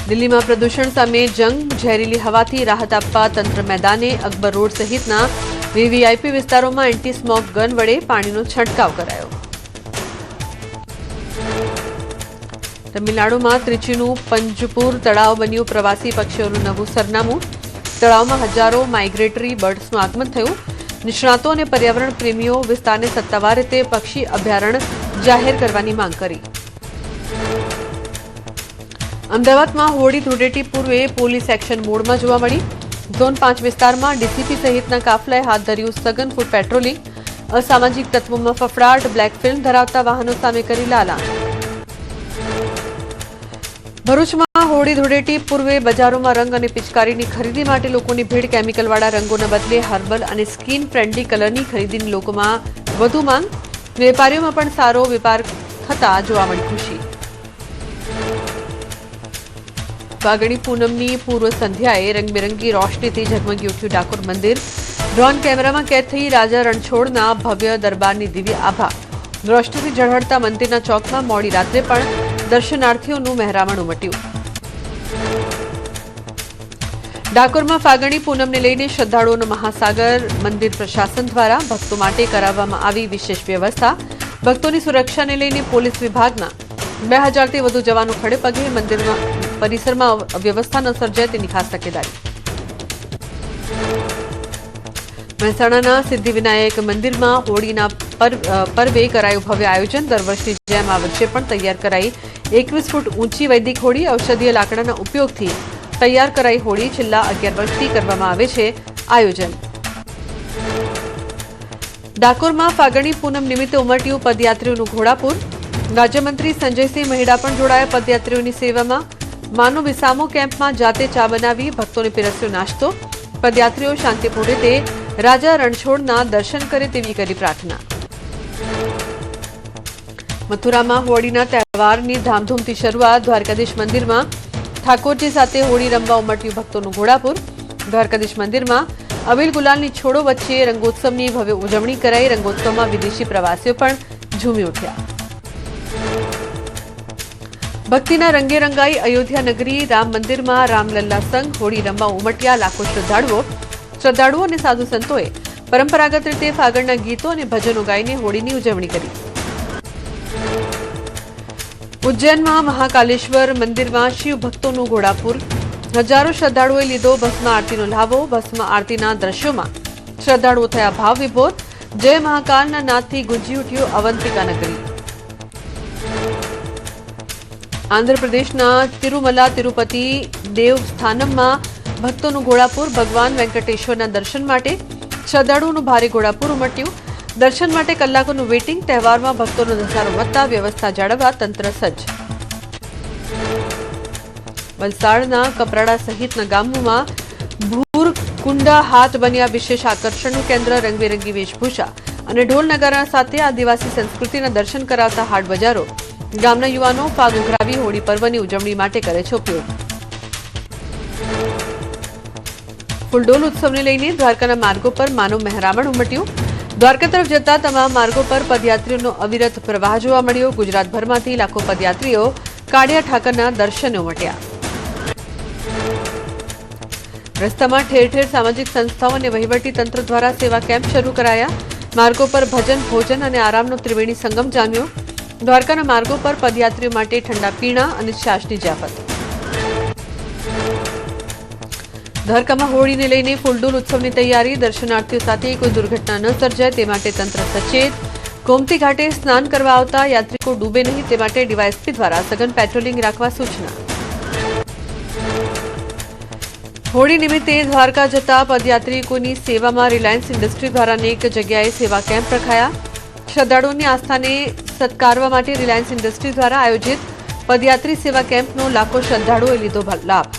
દિલ્હીમાં પ્રદૂષણ સામે જંગ, ઝેરીલી હવાથી રાહત આપવા તંત્ર મેદાને. અકબર રોડ સહિતના વીવીઆઈપી વિસ્તારોમાં એન્ટી સ્મોક ગન વડે પાણીનો છંટકાવ કરાયો. તમિલનાડુમાં ત્રિચીનું પંજપુર તળાવ બન્યું પ્રવાસી પક્ષીઓનું નવું સરનામું. તળાવમાં હજારો માઇગ્રેટરી બર્ડ્સનું આગમન થયું. નિષ્ણાતો અને પર્યાવરણ પ્રેમીઓ વિસ્તારને સત્તાવાર રીતે પક્ષી અભયારણ્ય જાહેર કરવાની માંગ કરી. અમદાવાદમાં હોળી ધૂળેટી પૂર્વે પોલીસ એક્શન મોડમાં જોવા મળી. ઝોન 5 વિસ્તારમાં ડીસીપી સહિતના કાફલાએ હાથ ધર્યું સઘન ફૂટ પેટ્રોલિંગ. અસામાજિક તત્વોમાં ફફડાટ, બ્લેક ફિલ્મ ધરાવતા વાહનો સામે કરી લાલા. ભરૂચમાં હોળી ધૂળેટી પૂર્વે બજારોમાં રંગ અને પિચકારીની ખરીદી માટે લોકોની ભીડ. કેમિકલવાળા રંગોના બદલે હર્બલ અને સ્કિન ફ્રેન્ડલી કલરની ખરીદીની લોકોમાં વધુ માંગ. વેપારીઓમાં પણ સારો વેપાર થતા જોવા મળી ખુશી. ફાગણી પૂનમની પૂર્વ સંધ્યાએ રંગબેરંગી રોશનીથી ઝગમગી ઉઠ્યું ડાકોર મંદિર. ડ્રોન કેમેરામાં કેદ થઈ રાજા રણછોડના ભવ્ય દરબારની દિવ્ય આભા. રોશનીથી ઝળહળતા મંદિરના ચોકમાં મોડી રાત્રે પણ દર્શનાર્થીઓનું મહેરામણ ઉમટ્યું. ડાકોરમાં ફાગણી પૂનમને લઈને શ્રદ્ધાળુઓનો મહાસાગર. મંદિર પ્રશાસન દ્વારા ભક્તો માટે કરાવવામાં આવી વિશેષ વ્યવસ્થા. ભક્તોની સુરક્ષાને લઈને પોલીસ વિભાગના 2000થી વધુ જવાનો ખડે પગે. મંદિરમાં પરિસરમાં અવ્યવસ્થા ન સર્જાય તેની ખાસ તકેદારી. મહેસાણાના સિદ્ધિવિનાયક મંદિરમાં હોળીના પર્વે કરાયું ભવ્ય આયોજન. દર વર્ષની જેમ આ વર્ષે પણ તૈયાર કરાઈ 21 ફૂટ ઊંચી વૈદિક હોળી. ઔષધીય લાકડાના ઉપયોગથી તૈયાર કરાઈ હોળી છેલ્લા 11 વર્ષથી કરવામાં આવે છે આયોજન. ડાકોરમાં ફાગણી પૂનમ નિમિત્તે ઉમટ્યું પદયાત્રીઓનું ઘોડાપુર. રાજ્યમંત્રી સંજયસિંહ મહેડા પણ જોડાયા પદયાત્રીઓની સેવામાં. માનો વિસામો કેમ્પમાં જાતે ચા બનાવી ભક્તોને પીરસ્યો નાસ્તો. પદયાત્રીઓ શાંતિપૂર્ણ રીતે રાજા રણછોડના દર્શન કરે તેવી કરી પ્રાર્થના. મથુરામાં હોળીના તહેવારની ધામધૂમથી શરૂઆત. દ્વારકાધીશ મંદિરમાં ઠાકોરજી સાથે હોળી રમવા ઉમટ્યું ભક્તોનું ઘોડાપુર. દ્વારકાધીશ મંદિરમાં અબીલ ગુલાલની છોડો વચ્ચે રંગોત્સવની ભવ્ય ઉજવણી કરાઈ. રંગોત્સવમાં વિદેશી પ્રવાસીઓ પણ ઝૂમી ઉઠ્યા. ભક્તિના રંગે રંગાઈ અયોધ્યા નગરી. રામ મંદિરમાં રામલલ્લા સંઘ હોળી રમવા ઉમટ્યા લાખો શ્રદ્ધાળુઓ અને સાધુ સંતોએ પરંપરાગત રીતે ફાગણના ગીતો અને ભજનો ગાઈને હોળીની ઉજવણી કરી. ઉજ્જૈનમાં મહાકાલેશ્વર મંદિરમાં શિવ ભક્તોનું ઘોડાપુર. હજારો શ્રદ્ધાળુઓએ લીધો ભસ્મ આરતીનો લ્હાવો. ભસ્મ આરતીના દ્રશ્યોમાં શ્રદ્ધાળુઓ થયા ભાવ વિભોર. જય મહાકાલના નાદથી ગુંજી ઉઠ્યું અવંતિકા નગરી. આંધ્રપ્રદેશના તિરુમલા તિરુપતિ દેવસ્થાનમમાં ભક્તોનું ઘોડાપુર. ભગવાન વેંકટેશ્વરના દર્શન માટે શ્રદ્ધાળુઓનું ભારે ઘોડાપુર ઉમટ્યું. દર્શન માટે કલાકોનું વેઇટિંગ. તહેવારમાં ભક્તોનો ધસારો વધતા વ્યવસ્થા જાળવવા તંત્ર સજ્જ. વલસાડના કપરાડા સહિતના ગામોમાં ભૂરકુંડા હાટ બન્યા વિશેષ આકર્ષણનું કેન્દ્ર. રંગબેરંગી વેશભૂષા અને ઢોલ નગારા સાથે આદિવાસી સંસ્કૃતિના દર્શન કરાવતા હાટ બજારો. ગામના યુવાનો ફાગ ઉઘરાવી હોળી પર્વની ઉજવણી માટે કરે છે ઉપયોગ. ફૂલડોલ ઉત્સવને લઈને દ્વારકાના માર્ગો પર માનવ મહેરામણ ઉમટ્યું. દ્વારકા તરફ જતા તમામ માર્ગો પર પદયાત્રીઓનો અવિરત પ્રવાહ જોવા મળ્યો. ગુજરાતભરમાંથી લાખો પદયાત્રીઓ કાળિયા ઠાકરના દર્શને ઉમટ્યા. રસ્તામાં ઠેર ઠેર સામાજિક સંસ્થાઓ અને વહીવટી તંત્ર દ્વારા સેવા કેમ્પ શરૂ કરાયા. માર્ગો પર ભજન, ભોજન અને આરામનો ત્રિવેણી સંગમ જામ્યો. દ્વારકાના માર્ગો પર પદયાત્રીઓ માટે ઠંડા પીણા અને છાશની જયાફત. દ્વારકામાં હોળીને લઈને ફૂલડોલ ઉત્સવની તૈયારી. દર્શનાર્થીઓ સાથે કોઈ દુર્ઘટના ન સર્જાય તે માટે તંત્ર સચેત. ગોમતી ઘાટે સ્નાન કરવા આવતા યાત્રિકો ડૂબે નહીં તે માટે ડીવાયએસપી દ્વારા સઘન પેટ્રોલિંગ રાખવા સૂચના. હોળી નિમિત્તે દ્વારકા જતા પદયાત્રિકોની સેવામાં રિલાયન્સ ઇન્ડસ્ટ્રી દ્વારા અનેક જગ્યાએ સેવા કેમ્પ રખાયા. શ્રદ્ધાળુઓની આસ્થાને સત્કારવા માટે રિલાયન્સ ઇન્ડસ્ટ્રી દ્વારા આયોજિત પદયાત્રી સેવા કેમ્પનો લાખો શ્રદ્ધાળુઓએ લીધો લાભ.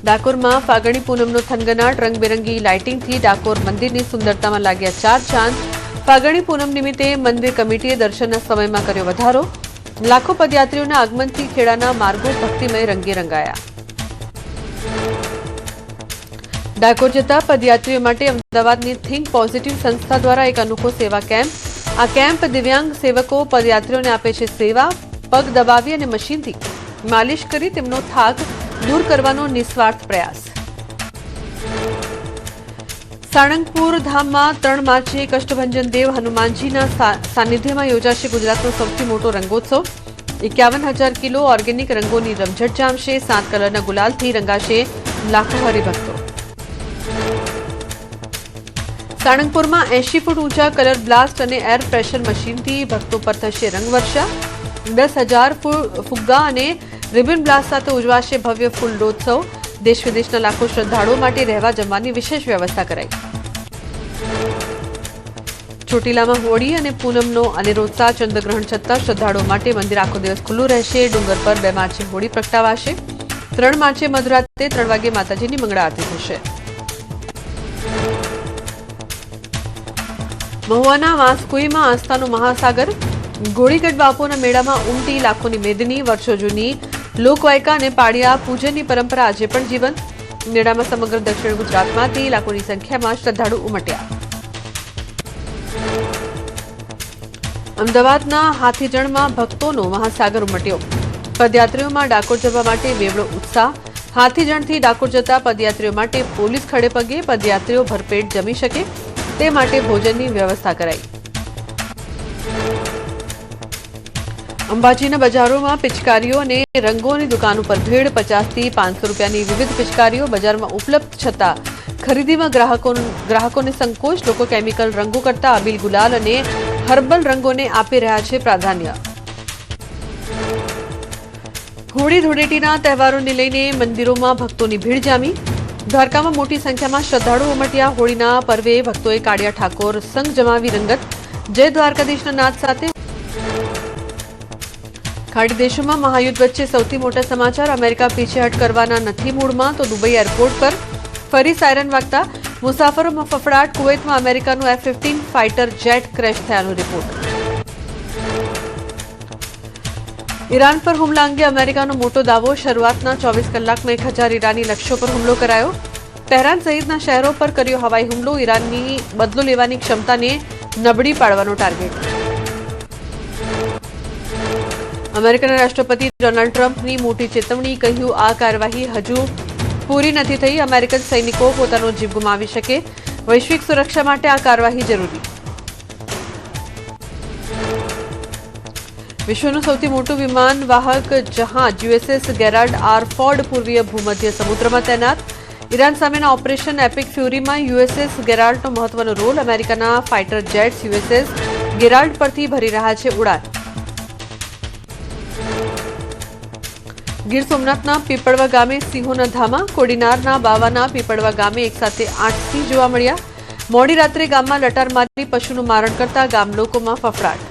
ડાકોરમાં ફાગણી પૂનમનો થનગનાટ. રંગબેરંગી લાઇટિંગથી ડાકોર મંદિરની સુંદરતામાં લાગ્યા ચાર ચાંદ. ફાગણી પૂનમ નિમિત્તે મંદિર કમિટીએ દર્શનના સમયમાં કર્યો વધારો. લાખો પદયાત્રીઓના આગમનથી ખેડાના માર્ગો ભક્તિમય રંગે રંગાયા. ડાકોર જતા પદયાત્રીઓ માટે અમદાવાદની થિંક પોઝિટિવ સંસ્થા દ્વારા એક અનોખો સેવા કેમ્પ. આ કેમ્પ દિવ્યાંગ સેવકો પદયાત્રીઓને આપે છે સેવા. પગ દબાવી અને મશીનથી માલિશ કરી તેમનો થાક દૂર કરવાનો નિસ્વાર્થ પ્રયાસ. સાળંગપુર ધામમાં 3 માર્ચે કષ્ટભંજન દેવ હનુમાનજીના સાનિધ્યમાં યોજાશે ગુજરાતનો સૌથી મોટો રંગોત્સવ. 51,000 કિલો ઓર્ગેનિક રંગોની રમઝટ જામશે. 7 કલરના ગુલાલથી રંગાશે લાખો હરિભક્તો. સાળંગપુરમાં 80 ફૂટ ઊંચા કલર બ્લાસ્ટ અને એર પ્રેશર મશીનથી ભક્તો પર થશે રંગવર્ષા. 10,000 ફુગ્ગા અને રિબન બ્લાસ્ટ સાથે ઉજવાશે ભવ્ય ફૂલોત્સવ. દેશ વિદેશના લાખો શ્રદ્ધાળુઓ માટે રહેવા જમવાની વિશેષ વ્યવસ્થા કરાઈ. ચોટીલામાં હોળી અને પૂનમનો અનેરોત્સાહ. ચંદ્રગ્રહણ છતાં શ્રદ્ધાળુઓ માટે મંદિર આખો દિવસ ખુલ્લું રહેશે. ડુંગર પર 2 માર્ચે હોળી પ્રગટાવાશે. 3 માર્ચે મધરાતે 3 વાગે માતાજીની મંગળા આરતી થશે. મહુવાના વાંસકુઈમાં આસ્થાનો મહાસાગર. ગોળીગઢ બાપુના મેળામાં ઉમટી લાખોની મેદની. વર્ષો જૂની લોકવાયકા અને પાળિયા પૂજનની પરંપરા આજે પણ જીવંત. મેળામાં સમગ્ર દક્ષિણ ગુજરાતમાંથી લાખોની સંખ્યામાં શ્રદ્ધાળુ ઉમટ્યા. અમદાવાદના હાથીજણમાં ભક્તોનો મહાસાગર ઉમટ્યો. પદયાત્રીઓમાં ડાકોર જવા માટે બેવડો ઉત્સાહ. હાથીજણથી ડાકોર જતા પદયાત્રીઓ માટે પોલીસ ખડે પગે. પદયાત્રીઓ ભરપેટ જમી શકે તે માટે ભોજનની વ્યવસ્થા કરાઈ. અંબાજીના બજારોમાં પિચકારીઓ અને રંગોની દુકાનો પર ભીડ. 50 થી 500 રૂપિયાની વિવિધ પિચકારીઓ બજારમાં ઉપલબ્ધ છતાં ખરીદીમાં ગ્રાહકોને સંકોચ. લોકો કેમિકલ રંગો કરતા અબીલ, ગુલાલ અને હર્બલ રંગોને આપી રહ્યા છે પ્રાધાન્ય. હોળી ધૂળેટીના તહેવારોને લઈને મંદિરોમાં ભક્તોની ભીડ જામી. દ્વારકામાં મોટી સંખ્યામાં શ્રદ્ધાળુઓ ઉમટ્યા. હોળીના પર્વે ભક્તોએ કાળિયા ઠાકોર સંગ જમાવી રંગત. જય દ્વારકાધીશના નાદ સાથે. ખાડી દેશોમાં મહાયુદ્ધ વચ્ચે સૌથી મોટા સમાચાર. અમેરિકા પીછેહટ કરવાના નથી મૂડમાં તો દુબઈ એરપોર્ટ પર ફરી સાયરન વાગતા મુસાફરોમાં ફફડાટ. કુવૈતમાં અમેરિકાનું F-15 ફાઇટર જેટ ક્રેશ થયાનો રિપોર્ટ. ઈરાન પર હુમલા અંગે અમેરિકાનો મોટો દાવો. શરૂઆતના 24 કલાકમાં 1,000 ઈરાની લક્ષ્યો પર હુમલો કરાયો. તહેરાન સહિતના શહેરો પર કર્યો હવાઈ હુમલો. ઈરાનની બદલો લેવાની ક્ષમતાને નબળી પાડવાનો ટાર્ગેટ. અમેરિકાના રાષ્ટ્રપતિ ડોનાલ્ડ ટ્રમ્પની મોટી ચેતવણી. કહ્યું, આ કાર્યવાહી હજુ પૂરી નથી થઈ. અમેરિકન સૈનિકો પોતાનો જીવ ગુમાવી શકે. વૈશ્વિક સુરક્ષા માટે આ કાર્યવાહી જરૂરી. વિશ્વનું સૌથી મોટું વિમાન વાહક જહાજ USS ગેરાલ્ડ આર ફોર્ડ પૂર્વીય ભૂમધ્ય સમુદ્રમાં તૈનાત. ઈરાન સામેના ઓપરેશન એપિક ફ્યુરીમાં USS ગેરાલ્ડનો મહત્વનો રોલ. અમેરિકાના ફાઇટર જેટ્સ USS ગેરાલ્ડ પરથી ભરી રહ્યા છે ઉડાન. ગીર સોમનાથના પીપળવા ગામે સિંહોના ધામા. કોડીનારના બાવાના પીપળવા ગામે એકસાથે 8 સિંહ જોવા મળ્યા. મોડી રાત્રે ગામમાં લટાર મારી પશુનું મારણ કરતા ગામ લોકોમાં ફફડાટ.